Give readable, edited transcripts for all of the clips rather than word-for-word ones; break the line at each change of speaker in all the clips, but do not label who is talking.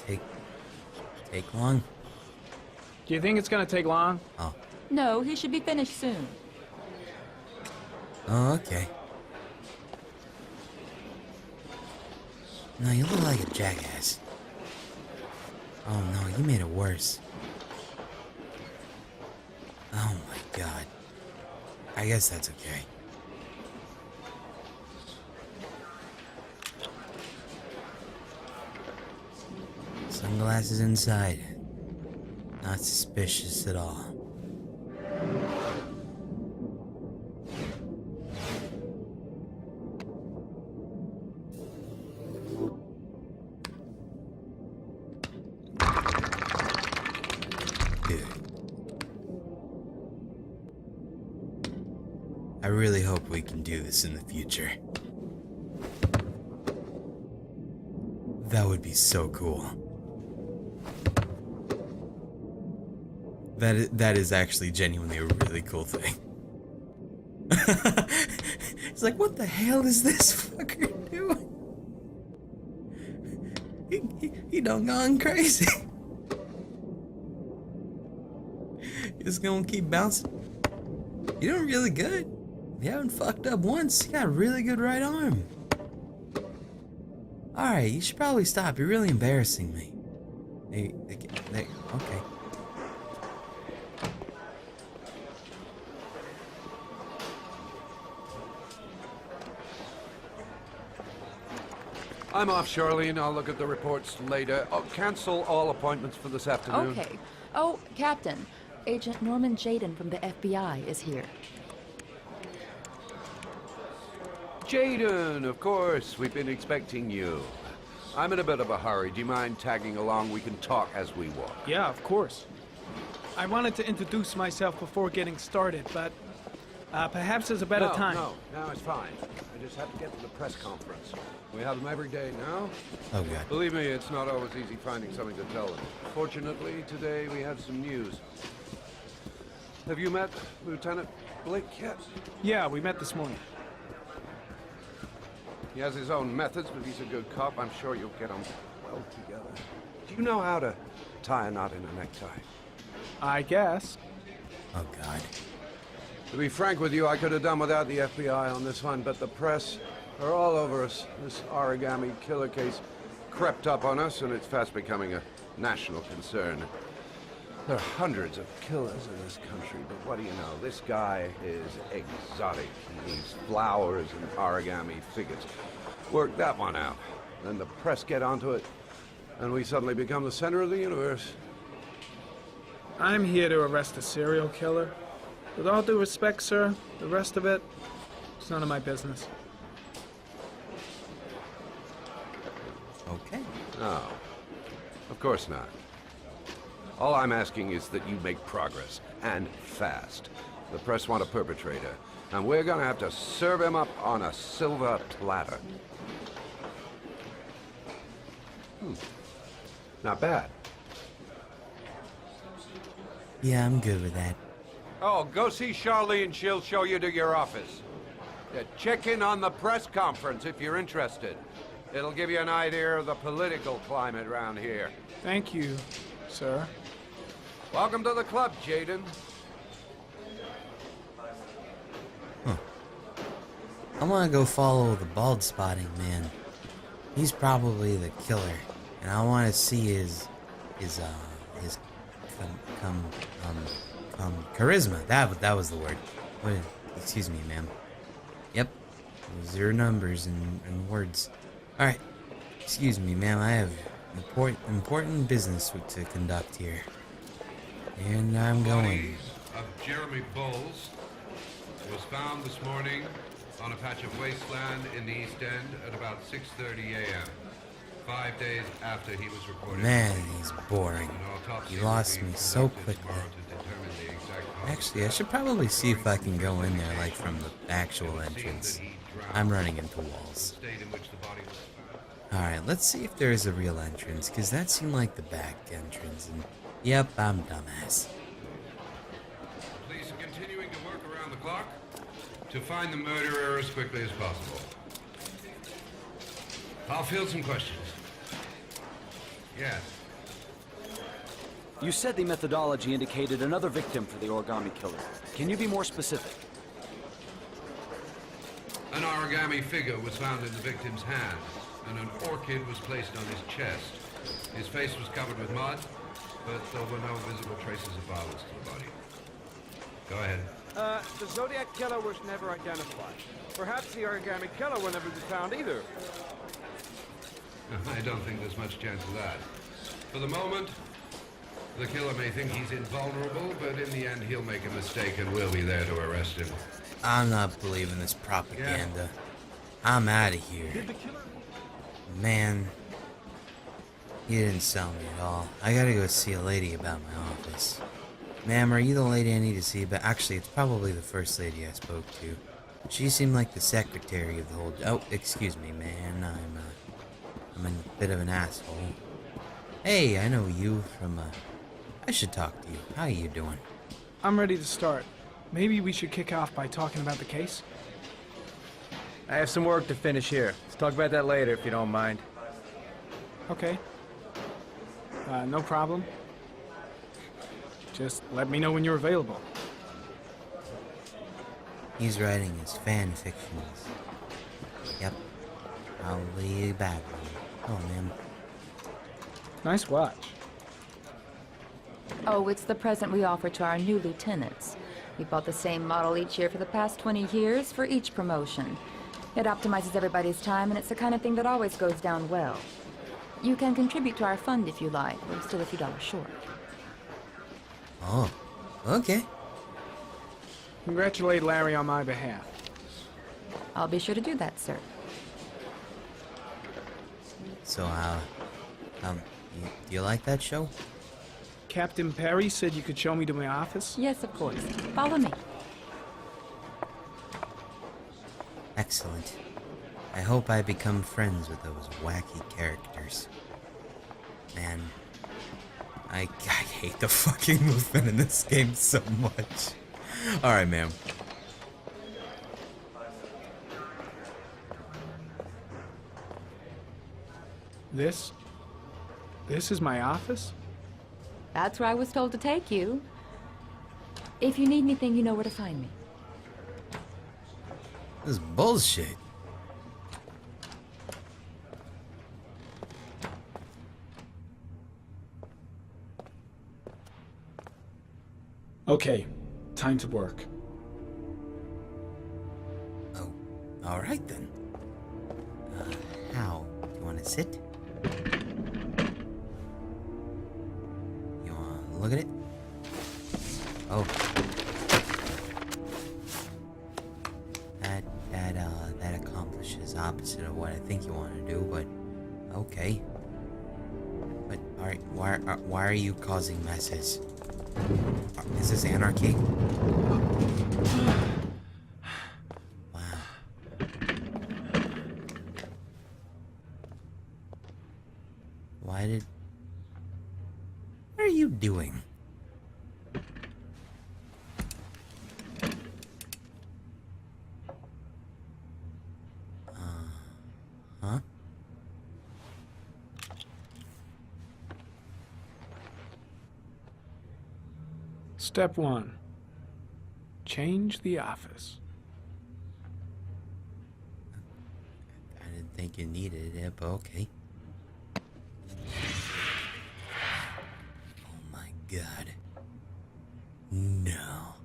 take long?
Do you think it's gonna take long?
Oh.
No, he should be finished soon.
Oh, okay. No, you look like a jackass. Oh no, you made it worse. Oh my god. I guess that's okay. Sunglasses inside. Not suspicious at all. Dude. I really hope we can do this in the future. That would be so cool. That is actually genuinely a really cool thing. It's like, what the hell is this fucker doing? He done gone crazy. Just gonna keep bouncing. You're doing really good. You haven't fucked up once. You got a really good right arm. Alright, you should probably stop. You're really embarrassing me. Hey, okay.
I'm off, Charlene. I'll look at the reports later. I'll cancel all appointments for this afternoon.
Okay. Oh, Captain. Agent Norman Jaden from the FBI is here.
Jaden, of course. We've been expecting you. I'm in a bit of a hurry. Do you mind tagging along? We can talk as we walk.
Yeah, of course. I wanted to introduce myself before getting started, but perhaps there's a better time.
No, it's fine. I just have to get to the press conference. We have them every day now.
Oh, God.
Believe me, it's not always easy finding something to tell them. Fortunately, today we have some news. Have you met Lieutenant Blake yet?
Yeah, we met this morning.
He has his own methods, but he's a good cop. I'm sure you'll get on well together. Do you know how to tie a knot in a necktie?
I guess.
Oh, God.
To be frank with you, I could have done without the FBI on this one, but the press are all over us. This origami killer case crept up on us, and it's fast becoming a national concern. There are hundreds of killers in this country, but what do you know? This guy is exotic. He needs flowers and origami figures. Work that one out. Then the press get onto it, and we suddenly become the center of the universe.
I'm here to arrest a serial killer. With all due respect, sir, the rest of it, it's none of my business.
Okay.
No, of course not. All I'm asking is that you make progress, and fast. The press want a perpetrator, and we're gonna have to serve him up on a silver platter. Not bad.
Yeah, I'm good with that.
Oh, go see Charlene. She'll show you to your office. Yeah, check in on the press conference if you're interested. It'll give you an idea of the political climate around here.
Thank you, sir.
Welcome to the club, Jaden.
I want to go follow the bald spotting man. He's probably the killer, and I want to see his charisma. That was the word. What, excuse me, ma'am. Yep, those are numbers and words. All right, excuse me, ma'am. I have important business to conduct here, and I'm going.
Of Jeremy Bowles was found this morning on a patch of wasteland in the East End at about 6:30 a.m. 5 days after he was reported.
Man, he's boring. He lost me so quickly. Actually, I should probably see if I can go in there, like, from the actual entrance. I'm running into walls. Alright, let's see if there is a real entrance, because that seemed like the back entrance, and yep, I'm dumbass.
Police are continuing to work around the clock to find the murderer as quickly as possible. I'll field some questions. Yes.
You said the methodology indicated another victim for the origami killer. Can you be more specific?
An origami figure was found in the victim's hand, and an orchid was placed on his chest. His face was covered with mud, but there were no visible traces of violence to the body. Go ahead.
The Zodiac killer was never identified. Perhaps the origami killer will never be found either.
I don't think there's much chance of that. For the moment, the killer may think he's invulnerable, but in the end he'll make a mistake and we'll be there to arrest him.
I'm not believing this propaganda. I'm out of here. Man, you didn't sell me at all. I gotta go see a lady about my office. Ma'am, are you the lady I need to see? But actually, it's probably the first lady I spoke to. She seemed like the secretary of the whole... Oh, excuse me, man. I'm a bit of an asshole. Hey, I know you from, I should talk to you. How you doing?
I'm ready to start. Maybe we should kick off by talking about the case?
I have some work to finish here. Let's talk about that later if you don't mind.
Okay. No problem. Just let me know when you're available.
He's writing his fan fictions. Yep. Probably a bad one. Oh, man.
Nice watch.
Oh, it's the present we offer to our new lieutenants. We bought the same model each year for the past 20 years for each promotion. It optimizes everybody's time, and it's the kind of thing that always goes down well. You can contribute to our fund if you like. We're still a few dollars short.
Oh, okay.
Congratulate Larry on my behalf.
I'll be sure to do that, sir.
So, do you like that show?
Captain Perry said you could show me to my office?
Yes, of course. Follow me.
Excellent. I hope I become friends with those wacky characters. Man, I hate the fucking movement in this game so much. Alright, ma'am.
This is my office?
That's where I was told to take you. If you need anything, you know where to find me.
This is bullshit.
Okay, time to work.
Oh, alright then. How? You wanna sit? You wanna look at it? Oh. That accomplishes opposite of what I think you want to do, but okay. But alright, why are you causing messes? Is this anarchy? Wow. What are you doing? Huh?
Step 1. Change the office.
I didn't think you needed it, but okay. Oh my god. No.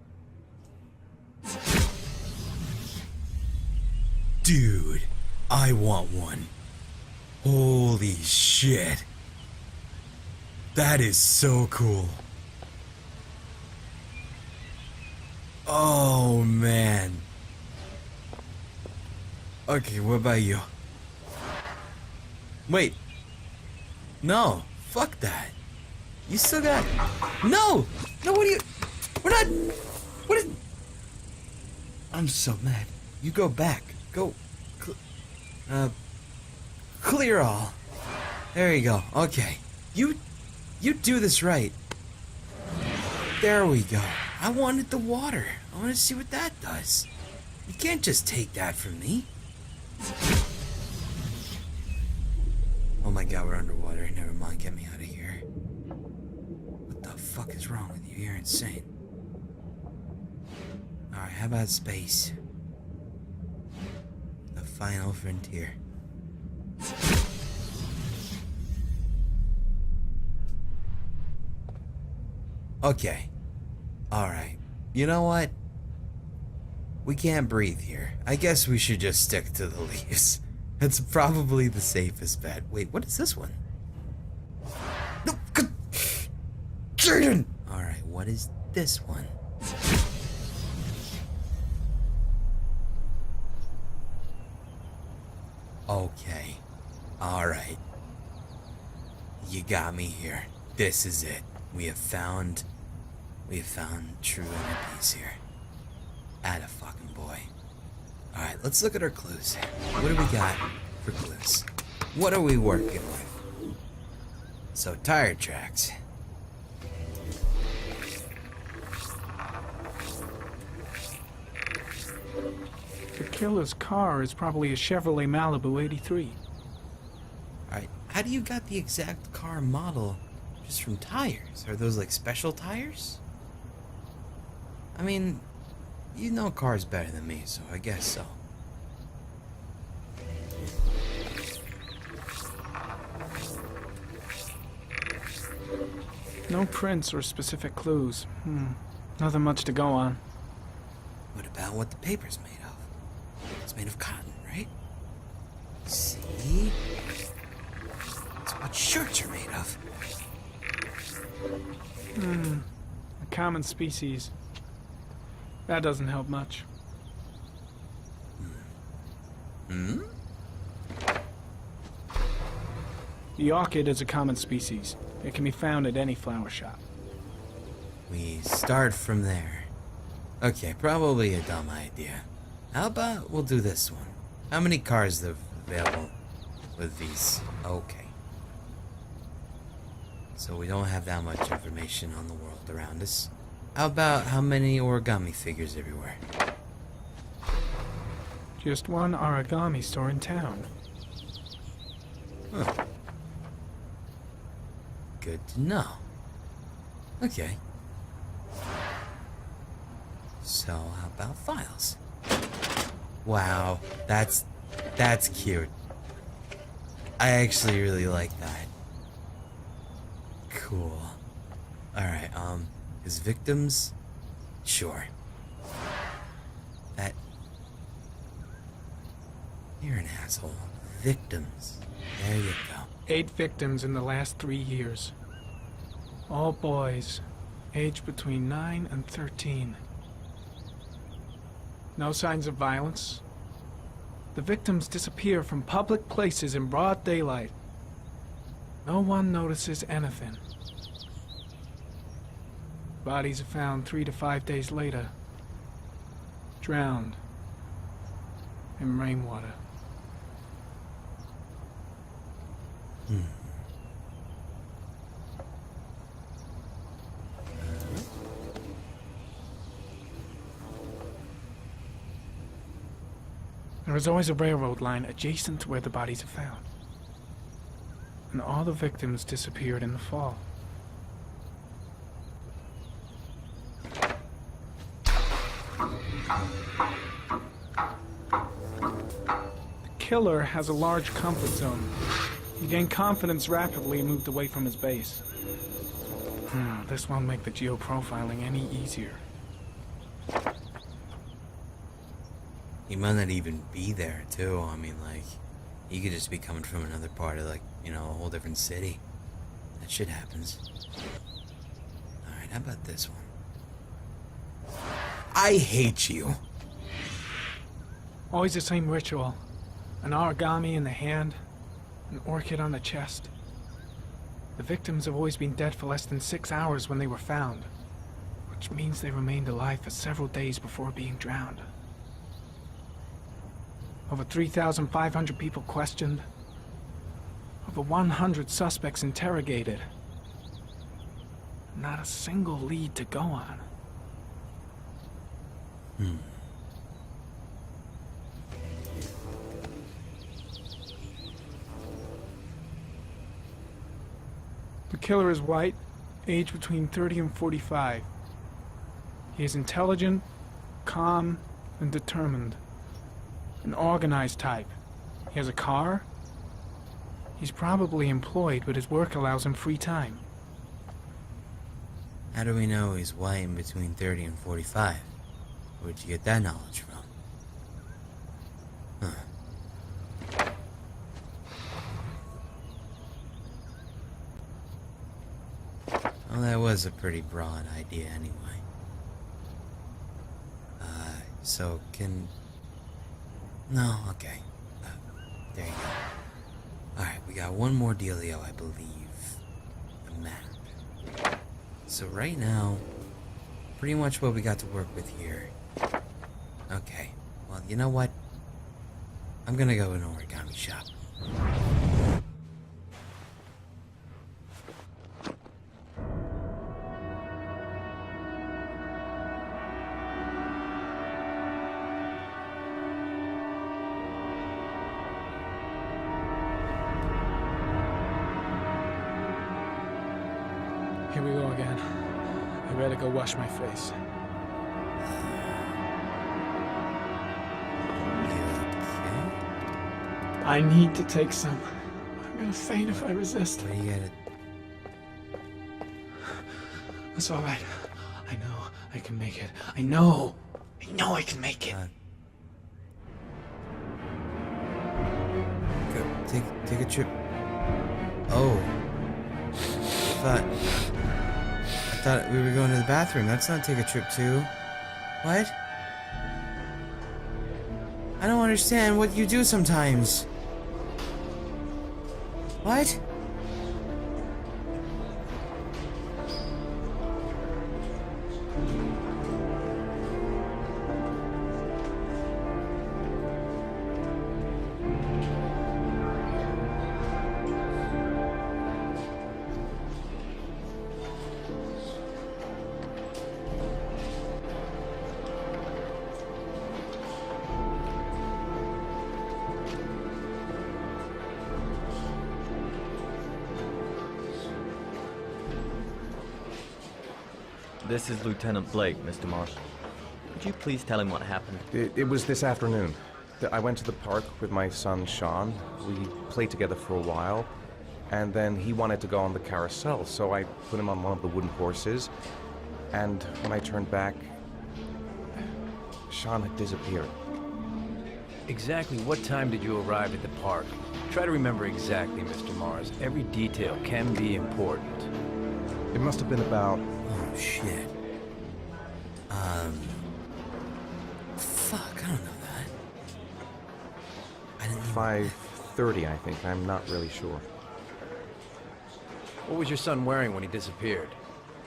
Dude, I want one. Holy shit. That is so cool. Oh man. Okay, what about you? Wait. No, fuck that. You still got... No! No, what are you... We're not... What is... I'm so mad. You go back. Go... Clear all. There you go. Okay. You do this right. There we go. I wanted the water. I want to see what that does. You can't just take that from me. Oh my god, we're underwater. Never mind, get me out of here. What the fuck is wrong with you? You're insane. Alright, how about space? The final frontier. Okay. Alright. You know what? We can't breathe here. I guess we should just stick to the leaves. That's probably the safest bet. Wait, what is this one? No, Jaden! Alright, what is this one? Okay. Alright. You got me here. This is it. We have found true inner peace here. Atta fucking boy. Alright, let's look at our clues. What do we got for clues? What are we working with? So, tire tracks.
The killer's car is probably a Chevrolet Malibu 83.
Alright, how do you got the exact car model just from tires? Are those like special tires? I mean, you know cars better than me, so I guess so.
No prints or specific clues. Nothing much to go on.
What about what the paper's made of? It's made of cotton, right? See? It's what shirts are made of.
A common species. That doesn't help much. The orchid is a common species. It can be found at any flower shop.
We start from there. Okay, probably a dumb idea. How about we'll do this one? How many cars are available with these? Okay. So we don't have that much information on the world around us. How about how many origami figures everywhere?
Just one origami store in town.
Huh. Good to know. Okay. So how about files? Wow, that's cute. I actually really like that. Cool. Alright, his victims? Sure. That... You're an asshole. Victims. There you go.
8 victims in the last 3 years. All boys, aged between 9 and 13. No signs of violence. The victims disappear from public places in broad daylight. No one notices anything. Bodies are found 3 to 5 days later, drowned in rainwater. There is always a railroad line adjacent to where the bodies are found. And all the victims disappeared in the fall. The killer has a large comfort zone. He gained confidence rapidly and moved away from his base. This won't make the geoprofiling any easier.
He might not even be there, too. I mean, like, he could just be coming from another part of, like, you know, a whole different city. That shit happens. Alright, how about this one? I hate you.
Always the same ritual. An origami in the hand, an orchid on the chest. The victims have always been dead for less than 6 hours when they were found, which means they remained alive for several days before being drowned. Over 3,500 people questioned. Over 100 suspects interrogated. Not a single lead to go on. The killer is white, aged between 30 and 45. He is intelligent, calm, and determined. An organized type. He has a car. He's probably employed, but his work allows him free time.
How do we know he's white and between 30 and 45? Where'd you get that knowledge from? Huh. Well, that was a pretty broad idea anyway. So can... No, okay. There you go. Alright, we got one more dealio, I believe. The map. So right now, pretty much what we got to work with here. Okay, well, you know what? I'm gonna go in an origami shop.
Here we go again. I better go wash my face. I need to take some. I'm gonna faint if I resist.
What do you gotta...
That's all right. I know I can make it. I know I can make it.
Go, take a trip. Oh. I thought we were going to the bathroom. That's not take a trip too. What? I don't understand what you do sometimes. What?
This is Lieutenant Blake, Mr. Marshall. Could you please tell him what happened?
It was this afternoon. I went to the park with my son, Sean. We played together for a while, and then he wanted to go on the carousel, so I put him on one of the wooden horses, and when I turned back, Sean had disappeared.
Exactly what time did you arrive at the park? Try to remember exactly, Mr. Mars. Every detail can be important.
It must have been about...
Oh, shit. Fuck, I don't know that. I didn't even...
5:30, I think. I'm not really sure.
What was your son wearing when he disappeared?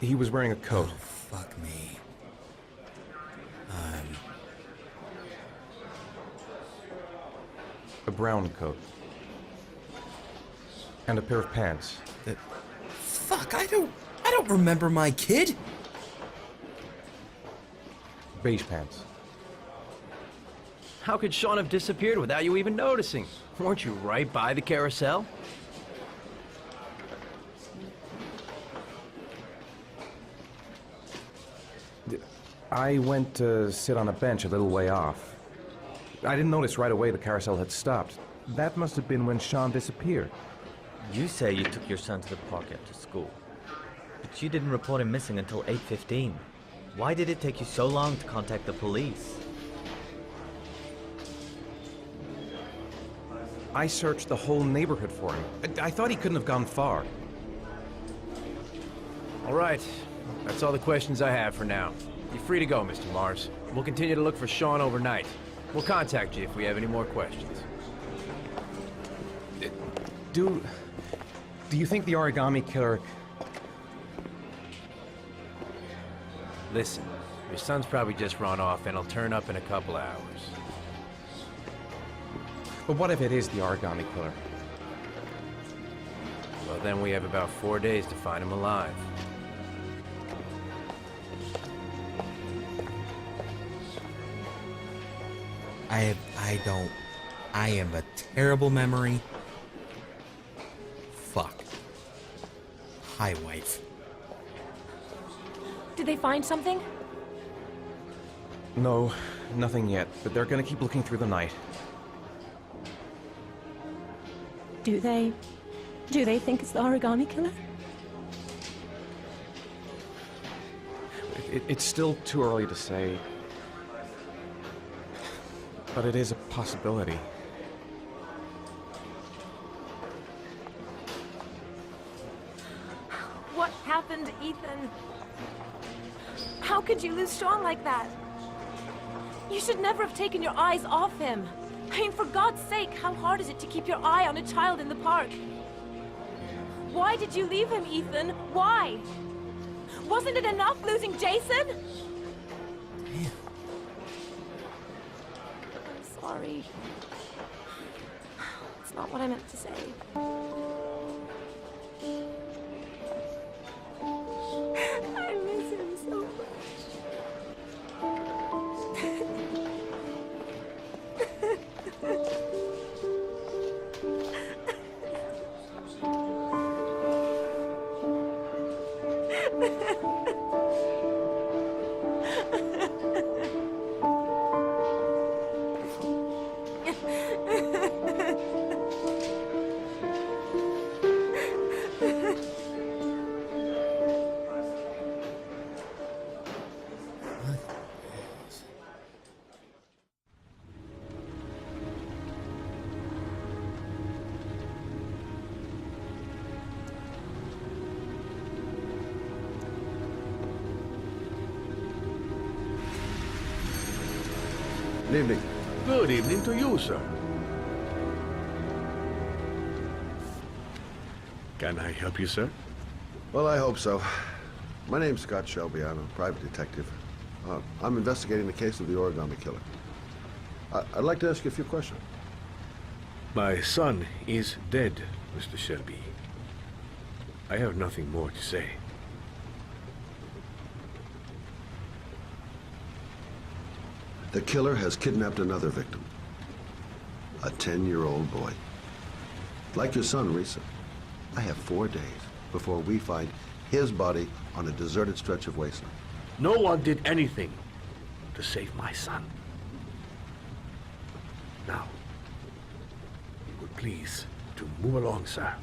He was wearing a coat.
Oh, fuck me.
A brown coat. And a pair of pants.
Fuck, I don't remember my kid.
Beige pants.
How could Sean have disappeared without you even noticing? Weren't you right by the carousel?
I went to sit on a bench a little way off. I didn't notice right away the carousel had stopped. That must have been when Sean disappeared.
You say you took your son to the park after school, but you didn't report him missing until 8:15. Why did it take you so long to contact the police?
I searched the whole neighborhood for him. I thought he couldn't have gone far.
All right. That's all the questions I have for now. You're free to go, Mr. Mars. We'll continue to look for Sean overnight. We'll contact you if we have any more questions.
Do you think the origami killer...
Listen, your son's probably just run off and he'll turn up in a couple hours.
But what if it is the origami killer?
Well, then we have about 4 days to find him alive.
I have a terrible memory. Fuck. Hi, wife.
Did they find something?
No, nothing yet, but they're gonna keep looking through the night.
Do they think it's the origami killer?
It's still too early to say, but it is a possibility.
What happened, Ethan? How could you lose Sean like that? You should never have taken your eyes off him. I mean, for God's sake, how hard is it to keep your eye on a child in the park? Why did you leave him, Ethan? Why? Wasn't it enough losing Jason?
Damn.
I'm sorry. It's not what I meant to say. I miss him so much.
Good evening.
Good evening to you, sir. Can I help you, sir?
Well, I hope so. My name's Scott Shelby. I'm a private detective. I'm investigating the case of the origami killer. I'd like to ask you a few questions.
My son is dead, Mr. Shelby. I have nothing more to say.
The killer has kidnapped another victim. A 10-year-old boy. Like your son, Risa, I have 4 days before we find his body on a deserted stretch of wasteland.
No one did anything to save my son. Now, you would please to move along, sir.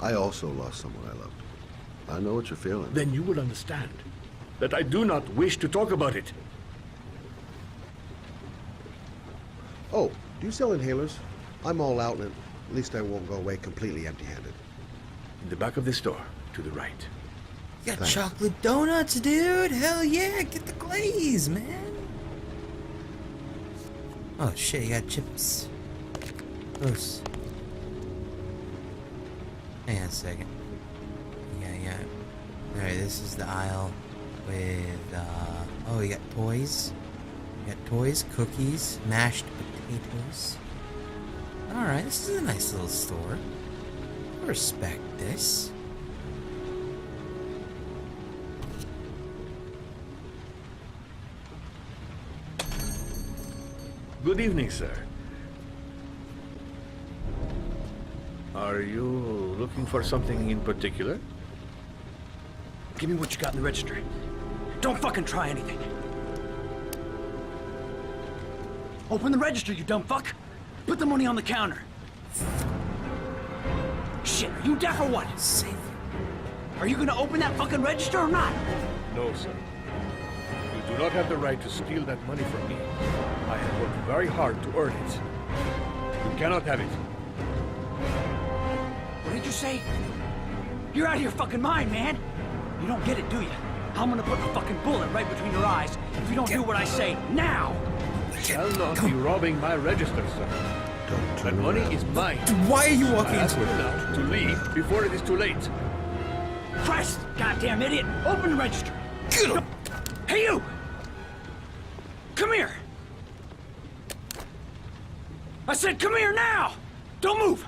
I also lost someone I loved. I know what you're feeling.
Then you will understand that I do not wish to talk about it.
Oh, do you sell inhalers? I'm all out, and at least I won't go away completely empty-handed.
In the back of the store, to the right.
You got
Thanks.
chocolate donuts, dude. Hell yeah, get the glaze, man. Oh shit, you got chips. Gross. Hang on a second. Yeah. Alright, this is the aisle with, oh, you got toys. You got toys, cookies, mashed potatoes. Alright, this is a nice little store. I respect this.
Good evening, sir. Are you looking for something in particular?
Give me what you got in the register. Don't fucking try anything. Open the register, you dumb fuck. Put the money on the counter. Shit, are you deaf or what?
Safe.
Are you gonna open that fucking register or not?
No, sir. You do not have the right to steal that money from me. I have worked very hard to earn it. You cannot have it.
What did you say? You're out of your fucking mind, man. You don't get it, do you? I'm gonna put a fucking bullet right between your eyes if you don't do what I say now.
You shall not be robbing my register, sir. That money is mine.
Why are you
I
walking
ask
into
you
it?
now to leave before it is too late.
Christ, goddamn idiot! Open the register.
Get him!
Hey, you! Come here! I said come here now! Don't move!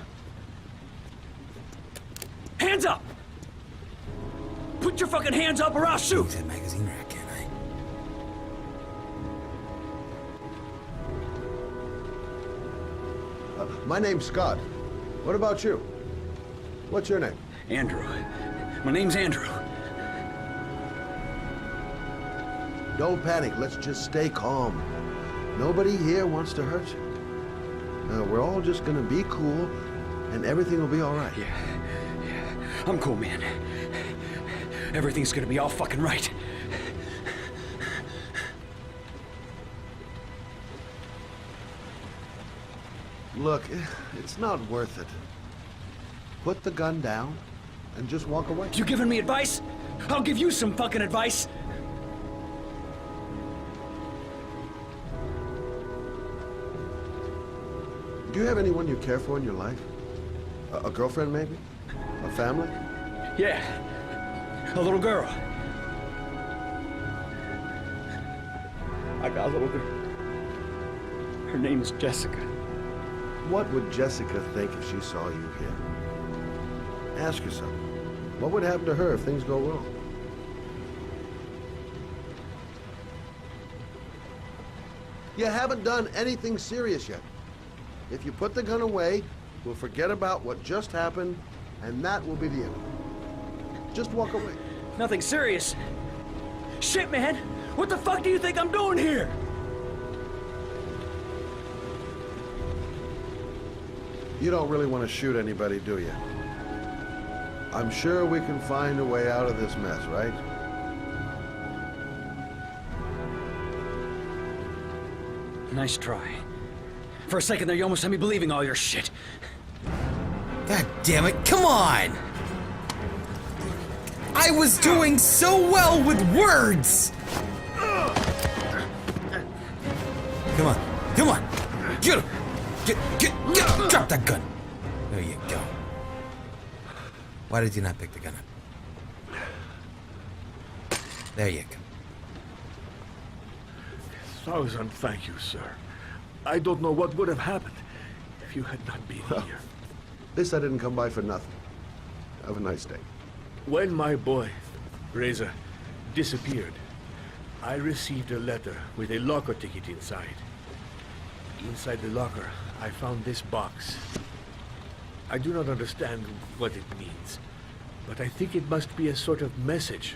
Hands up! Put your fucking hands up or I'll shoot!
Use that magazine rack, can I?
My name's Scott. What about you? What's your name?
Andrew. My name's Andrew.
Don't panic. Let's just stay calm. Nobody here wants to hurt you. We're all just gonna be cool, and everything will be all right.
Yeah. I'm cool, man. Everything's gonna be all fucking right.
Look, it's not worth it. Put the gun down and just walk away.
You giving me advice? I'll give you some fucking advice.
Do you have anyone you care for in your life? A girlfriend, maybe? A family?
Yeah. A little girl. I got a little girl. Her name's Jessica.
What would Jessica think if she saw you here? Ask yourself, what would happen to her if things go wrong? You haven't done anything serious yet. If you put the gun away, we'll forget about what just happened, and that will be the end. Just walk away.
Nothing serious. Shit, man! What the fuck do you think I'm doing here?
You don't really want to shoot anybody, do you? I'm sure we can find a way out of this mess, right?
Nice try. For a second there, you almost had me believing all your shit.
God damn it, come on! I was doing so well with words! Come on, come on! Get him! Get, drop that gun! There you go. Why did you not pick the gun up? There you go.
1,000 thank you, sir. I don't know what would have happened if you had not been here.
This I didn't come by for nothing. Have a nice day.
When my boy, Reza, disappeared, I received a letter with a locker ticket inside. Inside the locker, I found this box. I do not understand what it means, but I think it must be a sort of message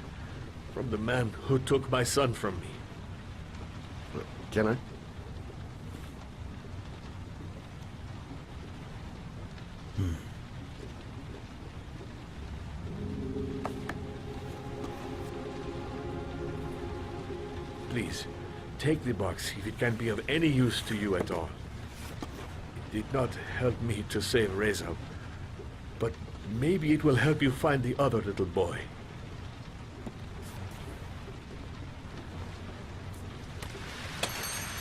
from the man who took my son from me.
Can I?
Please, take the box if it can be of any use to you at all. It did not help me to save Reza, but maybe it will help you find the other little boy.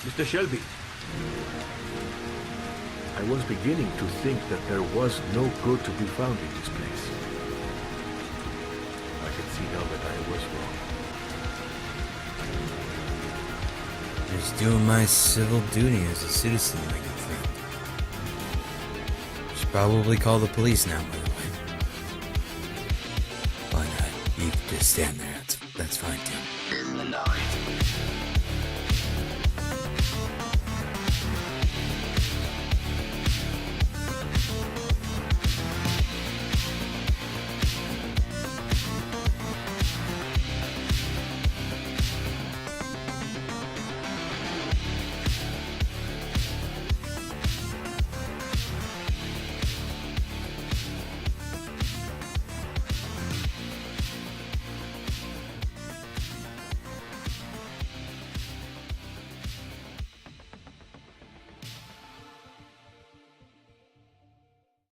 Mr. Shelby, I was beginning to think that there was no good to be found in this place. I can see now that I was wrong.
Just doing my civil duty as a citizen, my good friend. Should probably call the police now, by the way. Why not? You can just stand there. That's fine, too.
In the night.